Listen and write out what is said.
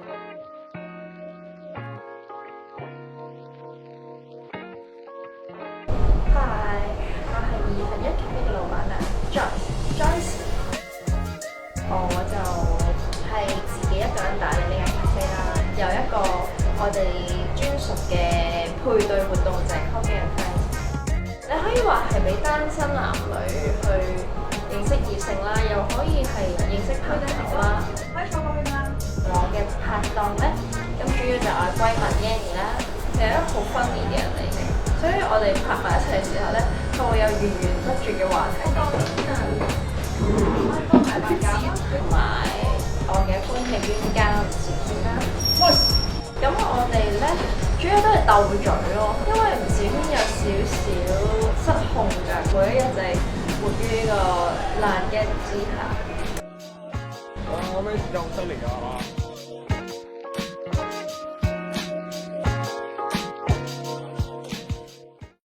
Hi，我係2份1嘅老闆啊，Joyce。我就係自己一個人打理呢間咖啡啦，有一個我哋專屬嘅配對活動就係 Coffee and Friends。你可以話係俾單身男女去認識異性啦，又可以係認識朋友啦。可以坐過去嗎？我嘅拍檔咧，咁主要就係我閨蜜 Yanny 啦，係一個好 funny 嘅人嚟嘅，所以我哋拍埋一齊嘅時候咧，就會有源源不絕嘅話題。同埋我嘅歡喜冤家小娟啦。咁我哋咧主要都係鬥嘴咯，因為唔小娟有少少失控㗎，每一日就係活於呢個爛 gag 之下。我咩時間好犀利啊！